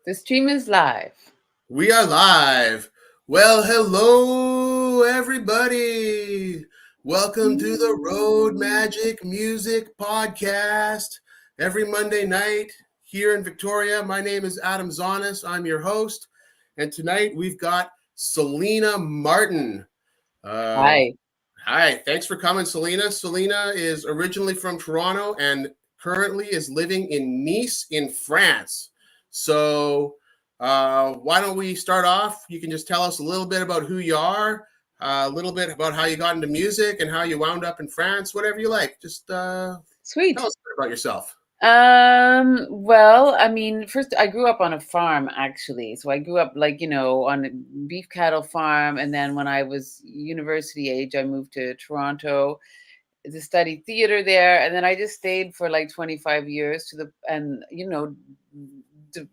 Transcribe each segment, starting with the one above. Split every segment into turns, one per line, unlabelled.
The stream is live.
We are live. Well, hello, everybody. Welcome to the Road Magic Music Podcast. Every Monday night here in Victoria. My name is Adam Zonis. I'm your host. And tonight we've got Selina Martin. Uh,
Hi.
Hi, thanks for coming, Selina. Selina is originally from Toronto and currently is living in Nice in France. So, why don't we start off? You can just tell us a little bit about who you are, a little bit about how you got into music and how you wound up in France, whatever you like. Just tell
Sweet.
us a bit about yourself.
Well, I mean, first I grew up on a farm actually. So I grew up on a beef cattle farm, and then when I was university age, I moved to Toronto to study theater there, and then I just stayed for like 25 years to the and d-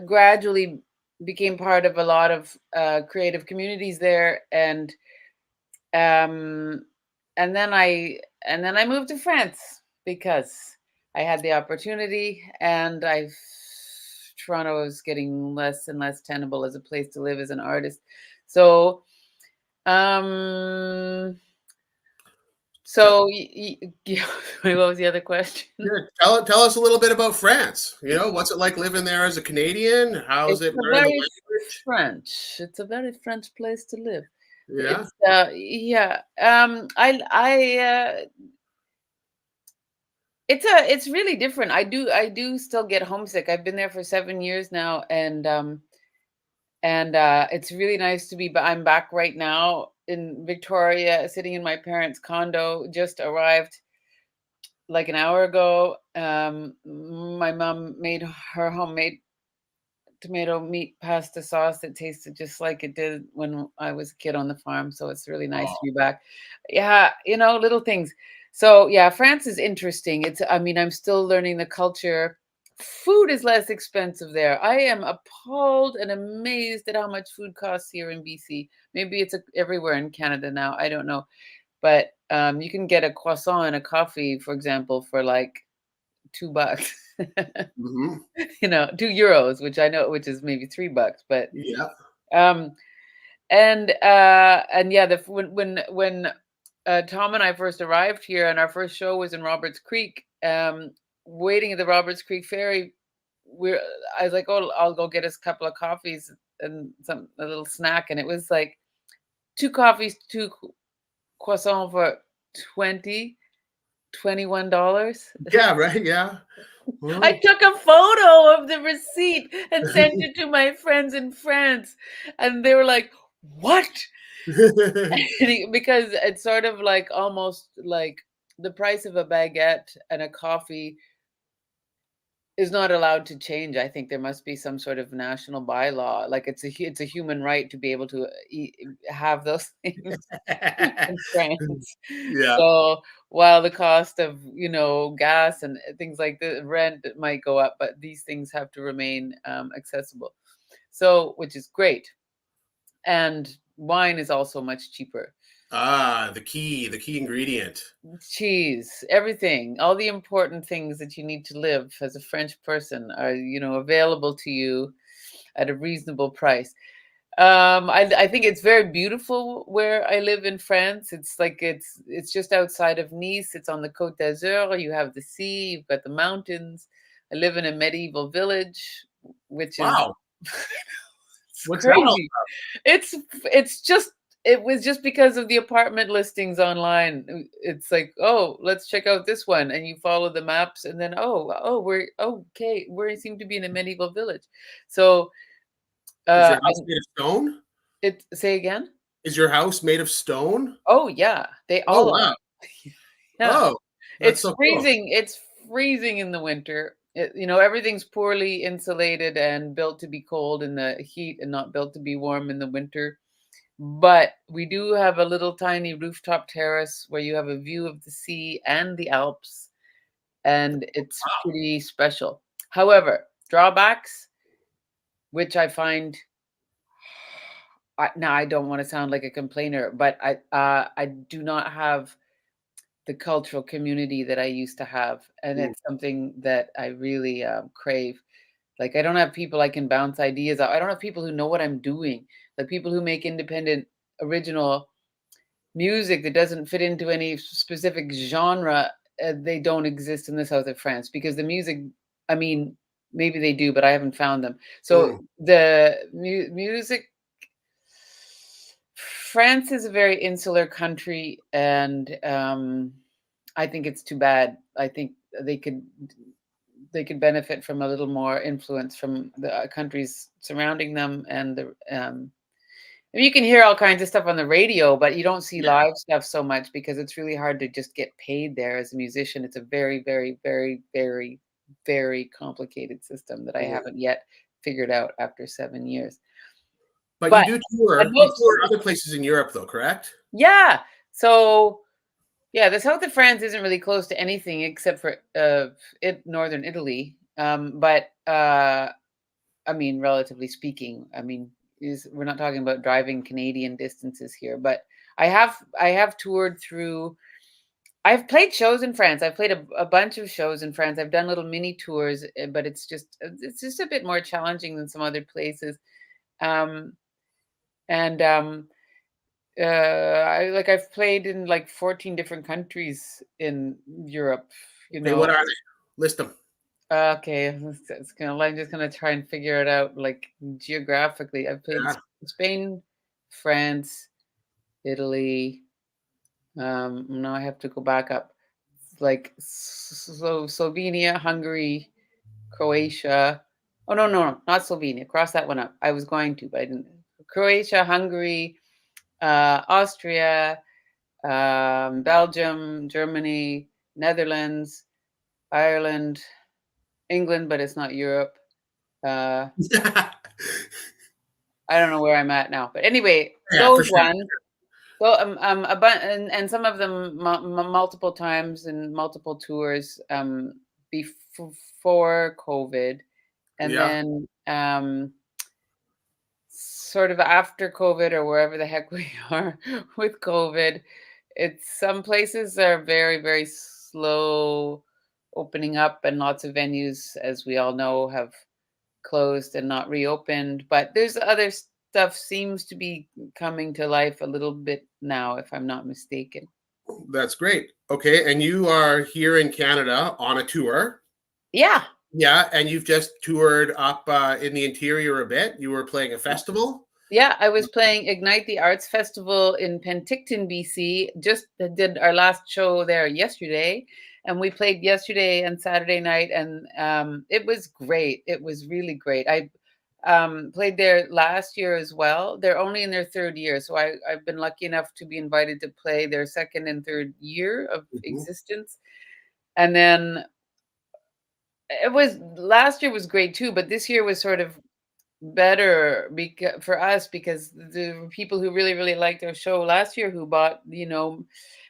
gradually became part of a lot of creative communities there, um and then I moved to France because I had the opportunity, and Toronto is getting less and less tenable as a place to live as an artist. So, um,
Tell,
what was the other question?
yeah, tell us a little bit about France. What's it like living there as a Canadian? How is
It's
it
a
learning the
very
language?
French. It's a very French place to live.
Yeah.
It's yeah. It's really different. I do still get homesick. I've been there for 7 years now, and it's really nice to be. But I'm back right now in Victoria, sitting in my parents' condo. Just arrived like an hour ago. My mom made her homemade tomato meat pasta sauce that tasted just like it did when I was a kid on the farm. So it's really nice to
Oh,
be back. Yeah, little things. So yeah, France is interesting. I mean, I'm still learning the culture. Food is less expensive there. I am appalled and amazed at how much food costs here in BC. Maybe it's everywhere in Canada now. I don't know. But you can get a croissant and a coffee, for example, for like $2.
hmm,
2 euros, which I know, which is maybe $3, but
yeah.
um, and yeah, when Tom and I first arrived here, and our first show was in Roberts Creek, waiting at the Roberts Creek ferry, we're I was like, oh, I'll go get us a couple of coffees and a little snack, and it was like two coffees, two croissants for 21 dollars.
Yeah, right. Yeah.
I
Well,
took a photo of the receipt and sent it to my friends in France, and they were like, "What?" Because it's sort of like almost like the price of a baguette and a coffee is not allowed to change. I think there must be some sort of national bylaw. Like it's a human right to be able to have those things in France.
yeah.
So while the cost of, gas and things like the rent might go up, but these things have to remain accessible. So, which is great. And wine is also much cheaper.
Ah, the key ingredient.
Cheese, everything, all the important things that you need to live as a French person are, available to you at a reasonable price. I think it's very beautiful where I live in France. It's just outside of Nice. It's on the Côte d'Azur. You have the sea, you've got the mountains. I live in a medieval village, which is
Wow.
it's
What's that all
crazy. It's it's just it was just because of the apartment listings online. It's like, oh, let's check out this one, and you follow the maps, and then we're okay. We seem to be in a medieval village. So,
is your house
and
made of stone?
it say again.
Is your house made of stone?
Oh, yeah, they
Oh,
all are.
wow.
Yeah.
Oh, that's
It's
so cool.
freezing. It's freezing in the winter. Everything's poorly insulated and built to be cold in the heat and not built to be warm in the winter. But we do have a little tiny rooftop terrace where you have a view of the sea and the Alps, and it's
Wow.
pretty special. However, drawbacks, which I find, now I don't want to sound like a complainer, but I do not have the cultural community that I used to have, and
Mm.
it's something that I really crave. Like, I don't have people I can bounce ideas out. I don't have people who know what I'm doing. Like people who make independent, original music that doesn't fit into any specific genre. They don't exist in the south of France because the music. I mean, maybe they do, but I haven't found them. So
Mm.
the music. France is a very insular country, and I think it's too bad. I think they could they could benefit from a little more influence from the countries surrounding them, and the I mean, you can hear all kinds of stuff on the radio, but you don't see
Yeah.
live stuff so much because it's really hard to just get paid there as a musician. It's a very, very, very, very, very complicated system that I
Mhm.
haven't yet figured out after 7 years.
But you
But
do
I
tour. You
most
tour other places in Europe, though, correct?
yeah. So yeah, the south of France isn't really close to anything except for northern Italy. But I mean, relatively speaking, I mean, we're not talking about driving Canadian distances here. But I have toured through. I've played shows in France. I've played a bunch of shows in France. I've done little mini tours, but it's just a bit more challenging than some other places. Um, and I've played in like 14 different countries in Europe, you
Okay, what
know.
are they? List them.
Okay, I'm just gonna try and figure it out like geographically. I've played
Yeah.
Spain, France, Italy. Now I have to go back up. Like so Slovenia, Hungary, Croatia. Oh no, not Slovenia. Cross that one up. I was going to, but I didn't. Croatia, Hungary, Austria, Belgium, Germany, Netherlands, Ireland, England, but it's not Europe. Uh, I don't know where I'm at now, but anyway,
Yeah, for
those
sure.
ones. So and some of them multiple times and multiple tours before COVID, and
Yeah.
then sort of after COVID or wherever the heck we are with COVID. It's some places are very, very slow opening up, and lots of venues, as we all know, have closed and not reopened. But there's other stuff seems to be coming to life a little bit now, if I'm not mistaken.
That's great. Okay, and you are here in Canada on a tour.
Yeah.
Yeah, and you've just toured up in the interior a bit. You were playing a festival.
Yeah, I was playing Ignite the Arts Festival in Penticton, BC. Just did our last show there yesterday, and we played yesterday and Saturday night, and it was great. It was really great. I played there last year as well. They're only in their third year, so I've been lucky enough to be invited to play their second and third year of
Mhm.
existence. And then it was last year was great too, but this year was sort of better for us because the people who really really liked our show last year, who bought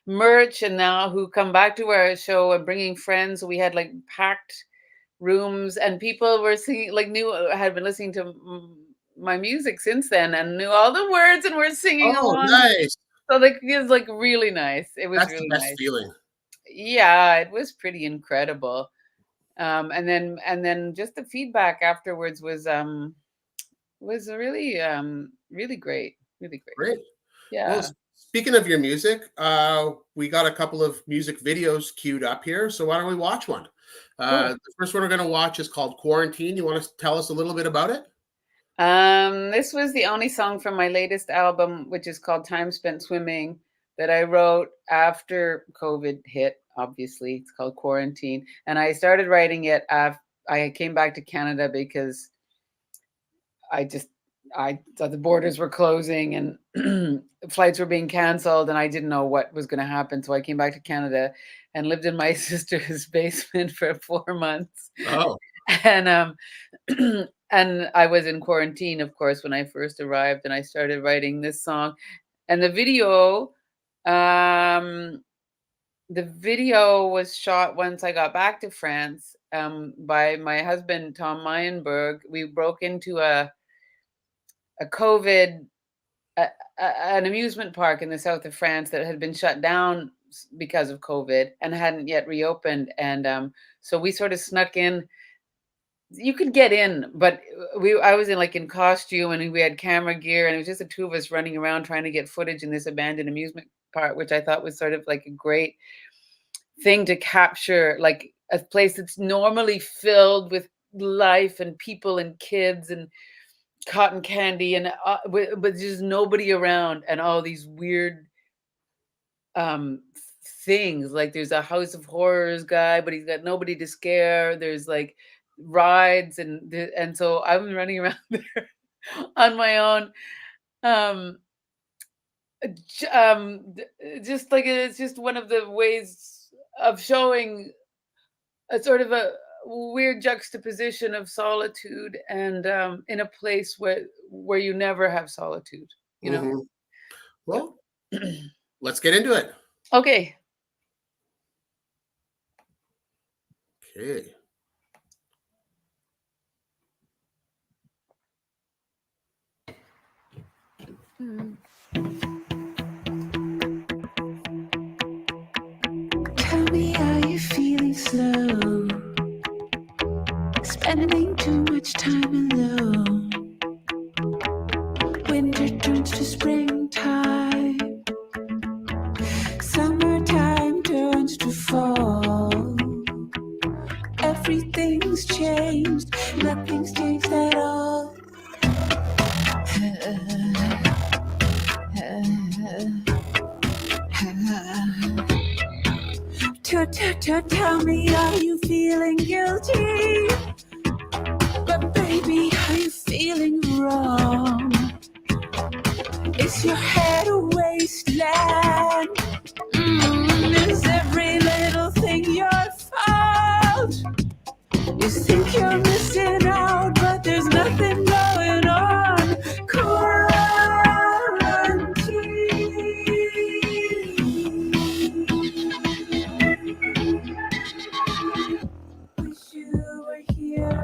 merch, and now who come back to our show and bringing friends. So we had like packed rooms, and people were singing, like knew had been listening to my music since then and knew all the words and were singing
Oh,
along.
nice.
So like it was like really nice. It was
That's the
really
best
nice.
feeling.
Yeah, it was pretty incredible. And then just the feedback afterwards was really, really great, really great.
Great. Well,
Yeah.
speaking of your music, we got a couple of music videos queued up here. So why don't we watch one?
Cool.
The first one we're going to watch is called Quarantine. You want to tell us a little bit about it?
This was the only song from my latest album, which is called Time Spent Swimming, that I wrote after COVID hit. Obviously, it's called Quarantine, and I started writing it after I came back to Canada because I just I thought the borders were closing and flights were being canceled, and I didn't know what was going to happen. So I came back to Canada and lived in my sister's basement for 4 months.
Oh,
And and I was in quarantine, of course, when I first arrived, and I started writing this song. And um, the video was shot once I got back to France by my husband Tom Meyenberg. We broke into a COVID an amusement park in the south of France that had been shut down because of COVID and hadn't yet reopened. And so we sort of snuck in you could get in, but I was in like in costume and we had camera gear and it was just the two of us running around trying to get footage in this abandoned amusement park, which I thought was sort of like a great thing to capture, like a place that's normally filled with life and people and kids and cotton candy and but just nobody around and all these weird um things. Like there's a house of horrors guy, but he's got nobody to scare. There's like rides and so I'm running around there on my own. um just like it's just one of the ways of showing a sort of a weird juxtaposition of solitude and in a place where you never have solitude, you know.
Hmm.
Yep.
Well, let's get into it.
Okay.
Okay.
Tell me, are you feeling slow? Spending too much time alone. Winter turns to springtime. Summertime turns to fall. Everything's changed. Nothing's changed at all. Tell me, are you feeling guilty? But baby, are you feeling wrong? Is your head a wasteland? Is every little thing your fault? You think you're missing out, but there's nothing going on. Wish you were here,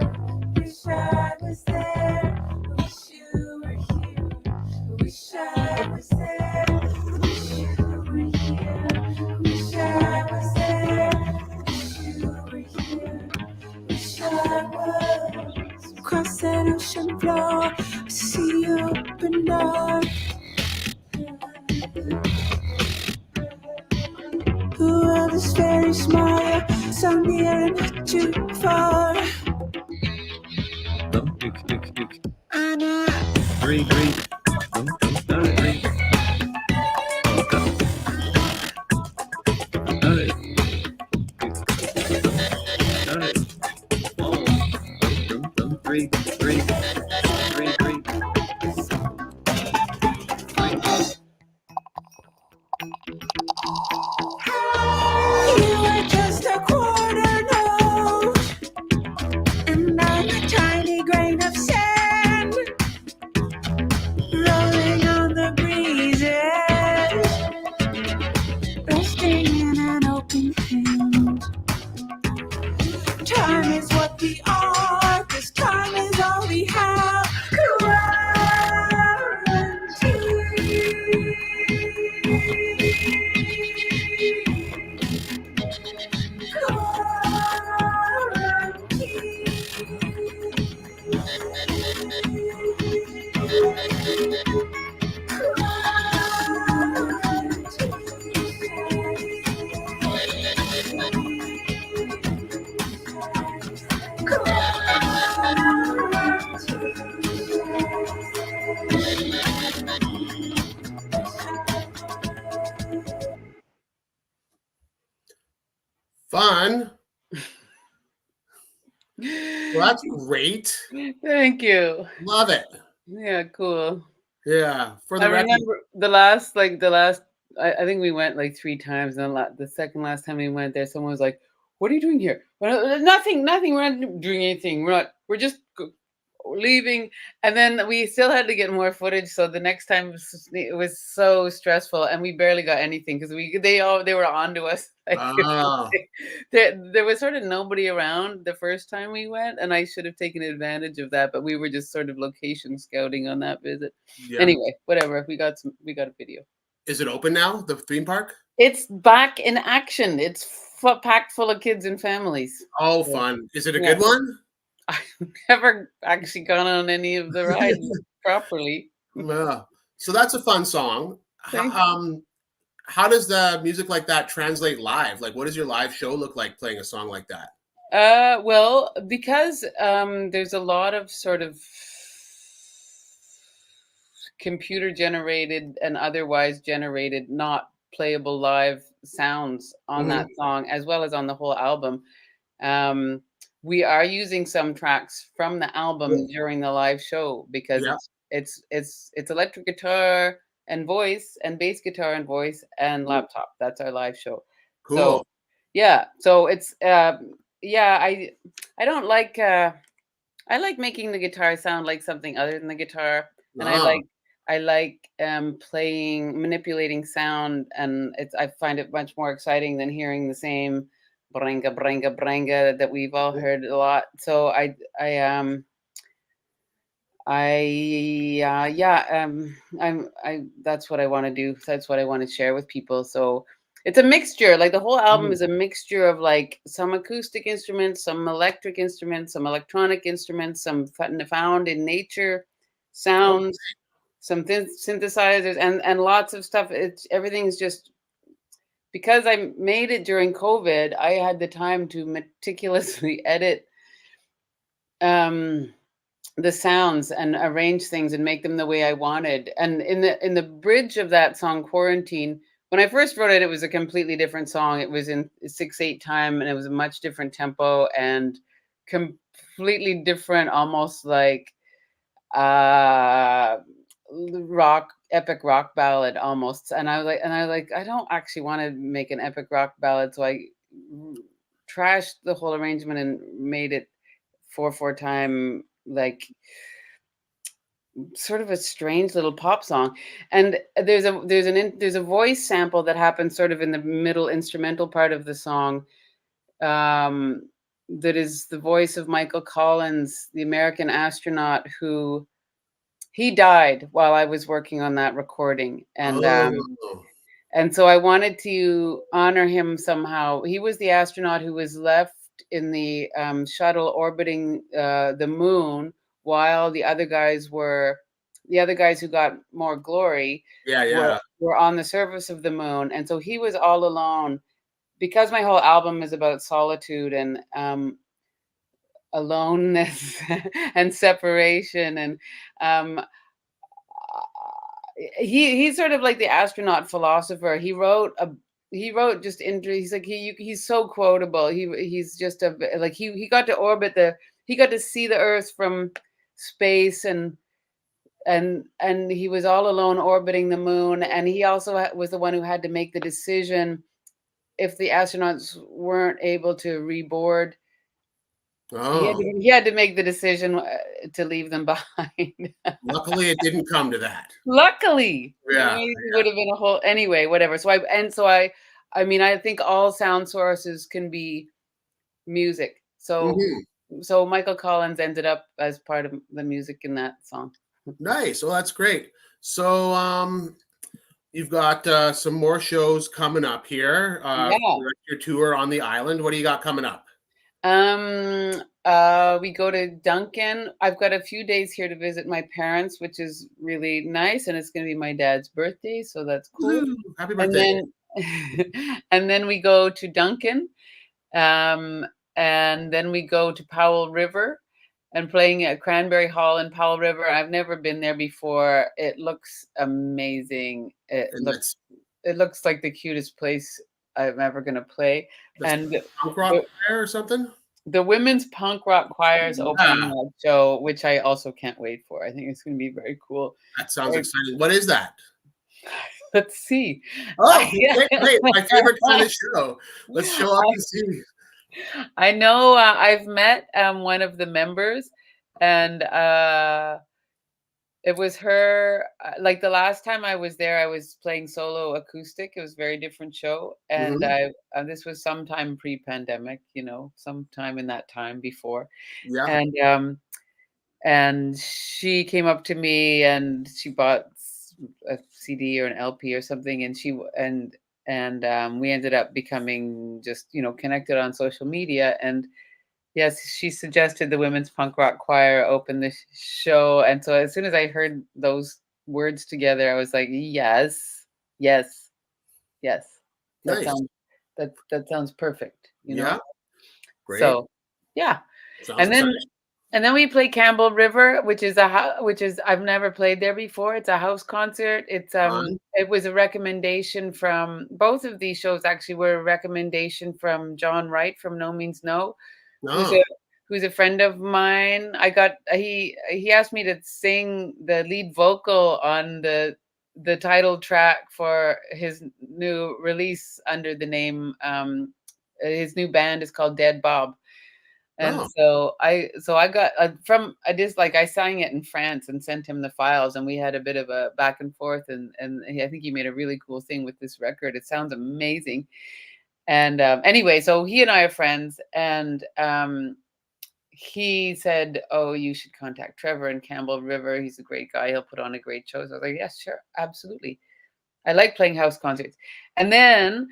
wish I was there. Wish you were here, wish I was there. Wish you were here, wish I was there. Wish you were here, wish I was. Across that ocean floor, I see you open door. The world is very small, so near and not too far. I know.
Three.
You were just a quarter note, and I'm a tiny grain of sand, rolling on the breezes, resting in an open hand. Time is what we are, 'cause time is all we have.
Fun. Well, that's great.
Thank you.
Love it.
Yeah, cool.
Yeah. For
I
the record,
remember the last I think we went like 3 times, and the second last time we went there, someone was like, "What are you doing here?" Well, nothing. We're not doing anything. We're just leaving. And then we still had to get more footage. So the next time it was so stressful, and we barely got anything because they were on to us. Like,
oh,
there was sort of nobody around the first time we went, and I should have taken advantage of that. But we were just sort of location scouting on that visit.
yeah.
Anyway, whatever. We got a video.
Is it open now, the theme park?
It's back in action. It's packed full of kids and families.
Oh,
So,
fun. Is it a
yeah.
good one?
I've never actually gone on any of the rides properly.
Yeah. So that's a fun song.
Thank
How does the music like that translate live? Like, what does your live show look like playing a song like that?
Well, because there's a lot of sort of computer generated and otherwise generated, not playable live sounds on that
Mhm.
song, as well as on the whole album. Um, we are using some tracks from the album during the live show because
Yeah.
it's electric guitar and voice and bass guitar and voice and
Mhm.
laptop. That's our live show. So
Cool.
yeah, so it's yeah, I don't like I like making the guitar sound like something other than the guitar, and
Ah,
I like playing manipulating sound, and it's I find it much more exciting than hearing the same brenga brenga brenga that we've all heard a lot. So yeah, I that's what I want to do. That's what I want to share with people. So it's a mixture. Like the whole album
mhm.
is a mixture of like some acoustic instruments, some electric instruments, some electronic instruments, some found in nature
Oh,
sounds, some synthesizers, and lots of stuff. It's everything's just because I made it during COVID. I had the time to meticulously edit. Um, the sounds and arrange things and make them the way I wanted. And in the bridge of that song Quarantine, when I first wrote it, it was a completely different song. It was in 6/8 time and it was a much different tempo and completely different, almost like uh rock epic rock ballad almost. And I was like, I don't actually want to make an epic rock ballad. So I trashed the whole arrangement and made it 4/4 time, like sort of a strange little pop song. And there's a voice sample that happens sort of in the middle instrumental part of the song, um, that is the voice of Michael Collins, the American astronaut who he died while I was working on that recording.
oh,
And so I wanted to honor him somehow. He was the astronaut who was left in the shuttle orbiting the moon while the other guys who got more glory
yeah,
were
yeah.
were on the surface of the moon. And so he was all alone because my whole album is about solitude and aloneness and separation and um, he's sort of like the astronaut philosopher. He wrote just he's like he's so quotable. He's just a like he got to orbit he got to see the Earth from space and he was all alone orbiting the moon, and he also was the one who had to make the decision if the astronauts weren't able to reboard.
Oh,
He had to make the decision to leave them behind.
luckily it didn't come to that.
Luckily,
Yeah.
it would have been a whole anyway, whatever. I mean, I think all sound sources can be music.
Mhm.
So Michael Collins ended up as part of the music in that song.
Nice. Well, that's great. So, you've got some more shows coming up here.
Yeah.
Your tour on the island. What do you got coming up?
We go to Duncan. I've got a few days here to visit my parents, which is really nice, and it's going to be my dad's birthday, so that's cool.
Woo, happy
And
birthday.
then and then we go to Duncan. Um, and then we go to Powell River and playing at Cranberry Hall in Powell River. I've never been there before. It looks amazing.
And
It looks like the cutest place I'm ever gonna play.
that's
And
punk rock choir or something.
the women's punk rock choir is opening
Yeah,
that show, which I also can't wait for. I think it's gonna be very cool.
that sounds
Uh,
exciting. What is that?
Let's see.
Oh, great. My favorite kind of show. Let's show up and see.
I know I've met one of the members, and it was her. Like the last time I was there, I was playing solo acoustic. It was a very different show, and
Mhm.
this was sometime pre-pandemic, sometime in that time before,
Yeah.
and she came up to me and she bought a CD or an LP or something, and we ended up becoming just connected on social media, Yes, she suggested the Women's Punk Rock Choir open the show, and so as soon as I heard those words together, I was like, "Yes, yes, yes. That
Nice.
sounds that sounds perfect," you know?
Yeah. Great.
So, yeah.
Sounds
And then
exciting.
and then we play Campbell River, which is I've never played there before. It's a house concert.
Fun.
It was a recommendation from both of these shows actually were a recommendation from John Wright from No Means No, who's a
No.
who's a friend of mine. He asked me to sing the lead vocal on the title track for his new release under the name his new band is called Dead Bob. And
Oh,
so I got from I just like I sang it in France and sent him the files, and we had a bit of a back and forth, I think he made a really cool thing with this record. It sounds amazing. And anyway, so he and I are friends, and he said, "Oh, you should contact Trevor in Campbell River. He's a great guy. He'll put on a great show." So I was like, "Yes, sure, absolutely." I like playing house concerts, and then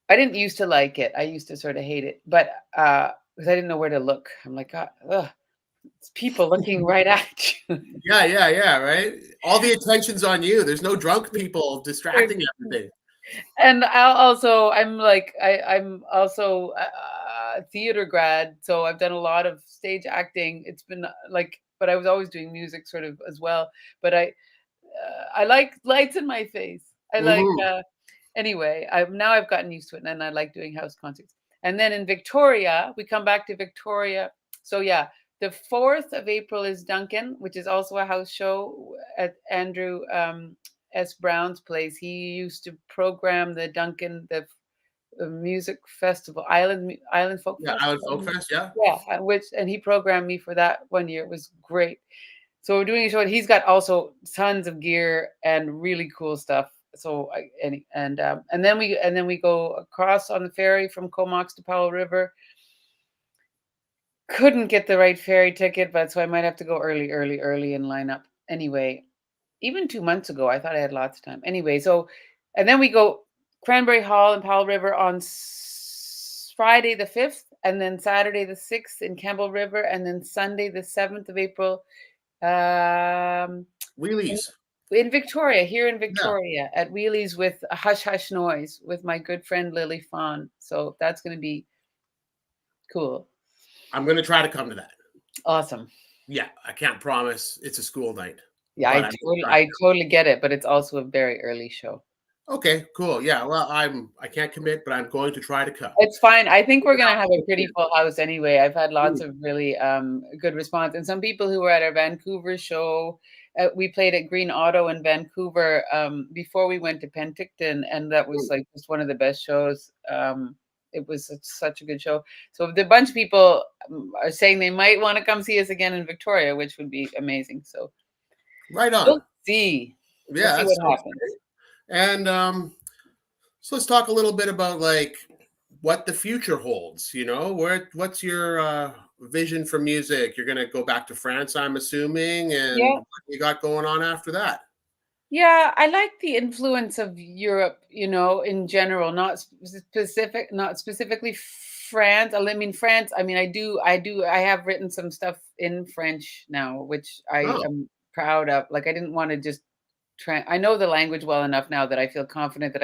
I didn't used to like it. I used to sort of hate it, but because I didn't know where to look. I'm like, ugh, it's people looking right at you.
yeah, yeah, yeah, right? All the attention's on you. There's no drunk people distracting everything.
And I'm also a theater grad, so I've done a lot of stage acting. It's been but I was always doing music sort of as well. But I like lights in my face. I like
Mhm.
anyway. I've gotten used to it, and I like doing house concerts. And then in Victoria, we come back to Victoria. So yeah, the 4th of April is Duncan, which is also a house show at Andrew S. Brown's place. He used to program the Duncan, the music festival, Island Folk
Yeah, Island
Festival.
Folk Fest, yeah.
Yeah, and he programmed me for that one year. It was great. So we're doing a show. He's got also tons of gear and really cool stuff. So and then we go across on the ferry from Comox to Powell River. Couldn't get the right ferry ticket, but so I might have to go early and line up. Anyway, even 2 months ago, I thought I had lots of time. Anyway, so and then we go Cranberry Hall and Powell River on Friday the 5th, and then Saturday the 6th in Campbell River, and then Sunday the 7th of April um, in,
Wheelies.
in Victoria, here in
Yeah.
Victoria at Wheelies with a Hush Hush Noise with my good friend Lily Fawn. So that's going to be cool.
I'm gonna try to come to that.
Awesome.
Yeah, I can't promise it's a school night,
Yeah,
but I'm gonna try.
I totally get it, but it's also a very early show.
Okay, cool. Yeah, well, I can't commit, but I'm going to try to come.
It's fine. I think we're gonna have a pretty full house anyway. I've had lots
Mm,
of really good response, and some people who were at our Vancouver show. We played at Green Auto in Vancouver before we went to Penticton, and that was
mm.
like just one of the best shows. It was such a good show. So the bunch of people are saying they might want to come see us again in Victoria, which would be amazing. So
Right
we'll
on.
see. We'll
Yeah,
see
that
what
sounds
happens.
great. And so let's talk a little bit about like what the future holds. What's your vision for music? You're gonna go back to France, I'm assuming, and
Yeah.
what you got going on after that?
Yeah, I like the influence of Europe, in general, not specifically France. I mean, France, I mean, I have written some stuff in French now, which I
Oh,
am proud of. Like, I didn't want to just I know the language well enough now that I feel confident that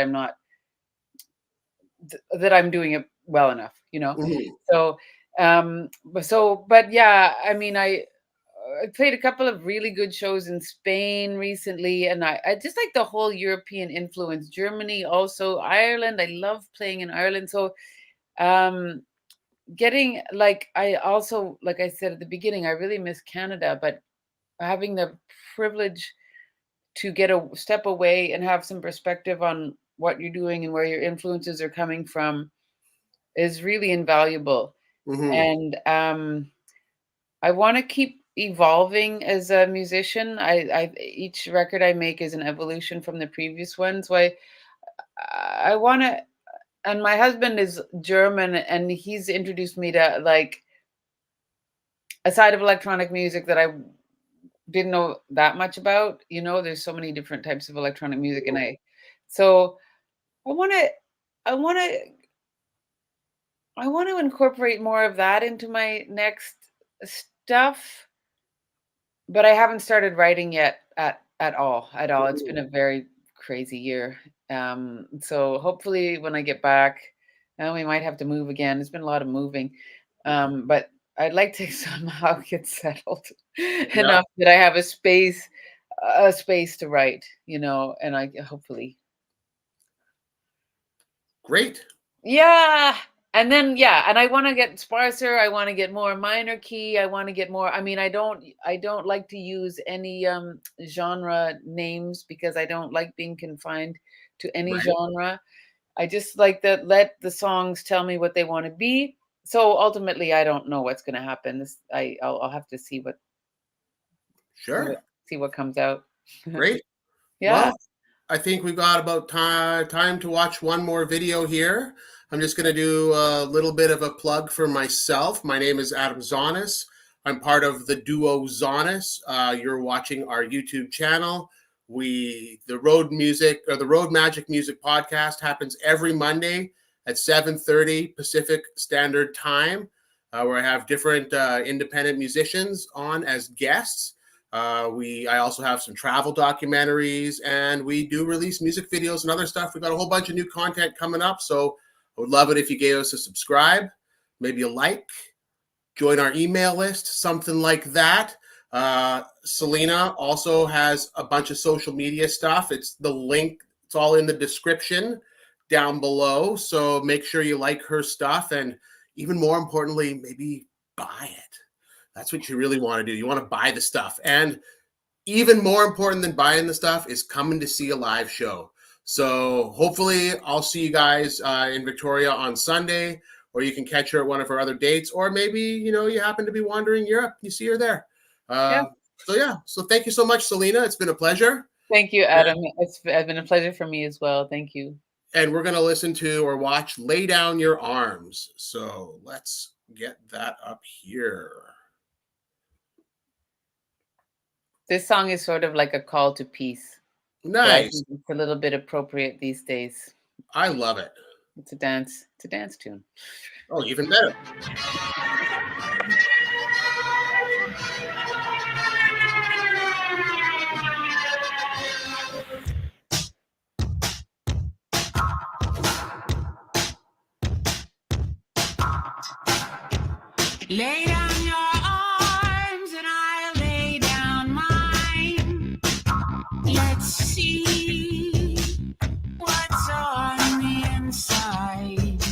that I'm doing it well enough.
mhm,
So, but yeah, I mean, I played a couple of really good shows in Spain recently, and I just like the whole European influence. Germany, also Ireland. I love playing in Ireland. So, um, getting I also, like I said at the beginning, I really miss Canada, but having the privilege to get a step away and have some perspective on what you're doing and where your influences are coming from is really invaluable.
mhm.
And I want to keep evolving as a musician. Each record I make is an evolution from the previous one. So I want to. And my husband is German, and he's introduced me to like a side of electronic music that I didn't know that much about. There's so many different types of electronic music, so I want to. I want to I want to incorporate more of that into my next stuff, but I haven't started writing yet at all. At all. It's been a very crazy year. So hopefully when I get back, we might have to move again. There's been a lot of moving. But I'd like to somehow get settled
Yeah,
enough that I have a space to write, and I hopefully.
great.
Yeah. And then and I want to get sparser. I want to get more minor key. I want to get more. I mean, I don't like to use any genre names because I don't like being confined to any
Right.
genre. I just like to let the songs tell me what they want to be. So ultimately, I don't know what's going to happen. I'll have to see what
Sure.
see what comes out.
Great.
Yeah.
Well, I think we've got about time to watch one more video here. I'm just going to do a little bit of a plug for myself. My name is Adam Zonis. I'm part of the duo Zonis. You're watching our YouTube channel. The Road Music or the Road Magic Music podcast happens every Monday at 7:30 Pacific Standard Time, where I have different independent musicians on as guests. I also have some travel documentaries, and we do release music videos and other stuff. We've got a whole bunch of new content coming up, so I would love it if you gave us a subscribe, maybe a like, join our email list, something like that. Selina also has a bunch of social media stuff. It's the link, it's all in the description down below, so make sure you like her stuff, and even more importantly, maybe buy it. That's what you really want to do. You want to buy the stuff. And even more important than buying the stuff is coming to see a live show. So hopefully I'll see you guys in Victoria on Sunday, or you can catch her at one of her other dates, or maybe, you happen to be wandering Europe. You see her there.
Yeah.
So thank you so much, Selina. It's been a pleasure.
Thank you, Adam. It's been a pleasure for me as well. Thank you.
And we're going to listen to or watch Lay Down Your Arms. So let's get that up here.
This song is sort of like a call to peace.
Nice.
So I think it's a little bit appropriate these days.
I love it.
It's a dance tune.
Oh, even better.
Lay down your arms and I'll lay down mine. Let's see what's on the inside.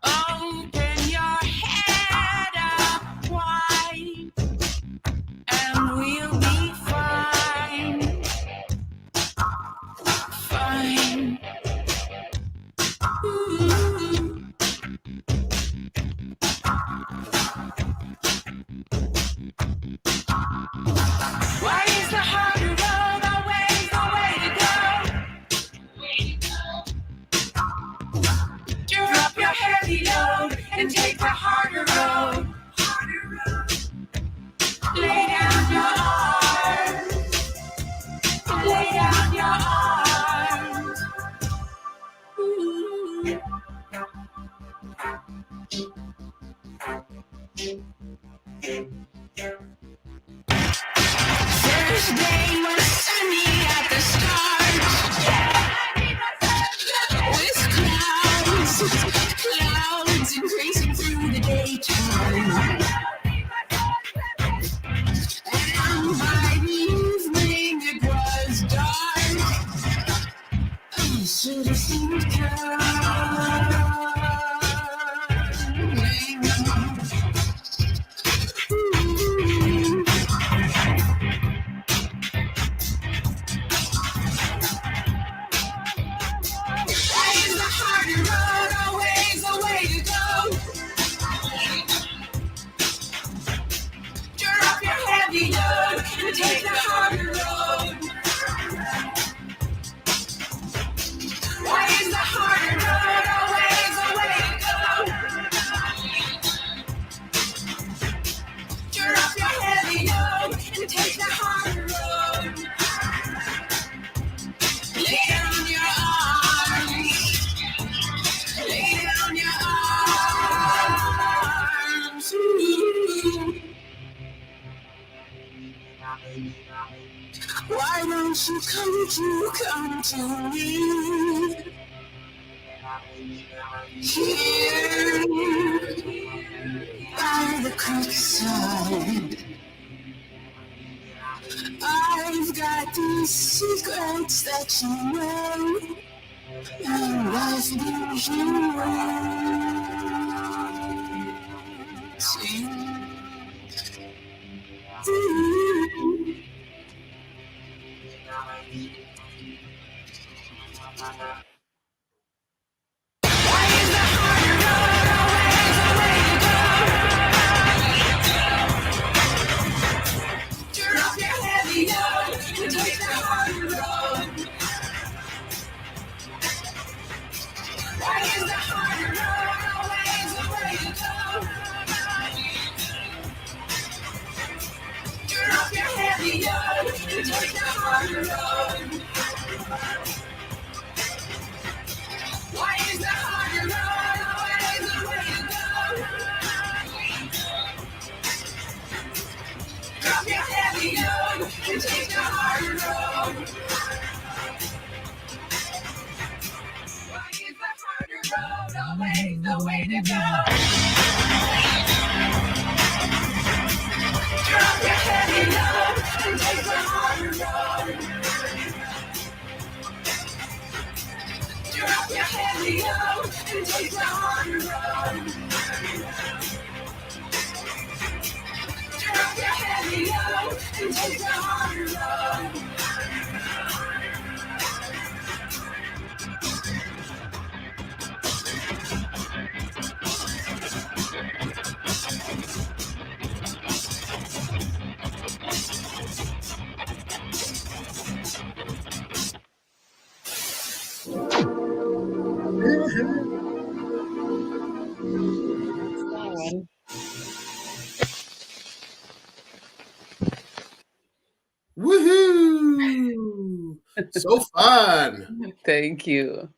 Open your head up wide and we'll be fine. Fine. Ooh. Why is the harder road always the way to go? Drop your heavy load and take the harder road. Lay down your arms. Lay down your arms. Ooh. Thursday was sunny at the start. With clouds increasing through the daytime. And by the evening it was dark. So the seemed coming. Why is the harder road always the way to go? Drop your heavy load and take the harder road. Why is the harder road always the way to go? Drop your heavy load and take the harder road. Lay down your arms. Lay Why don't you come to me? Here by the creekside, I've got these secrets that you know, and I've been hearing. Drop your heavy note and take the harder road. Why is the harder road always the way to go? Drop your heavy note and take the harder road. Why is the harder road always the way to go? Drop your heavy note and take the harder road. Why is the harder road always the way to go? Drop your heavy note and take the harder road. Drop your heavy note and take the harder road. Drop your heavy note and take the harder road.
Woohoo! So fun.
Thank you.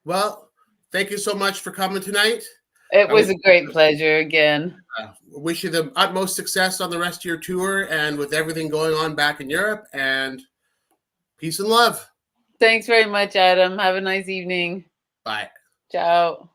Well, thank you so much for coming tonight.
It was a great pleasure again.
Wish you the utmost success on the rest of your tour and with everything going on back in Europe, and peace and love.
Thanks very much, Adam. Have a nice evening.
Bye.
Ciao.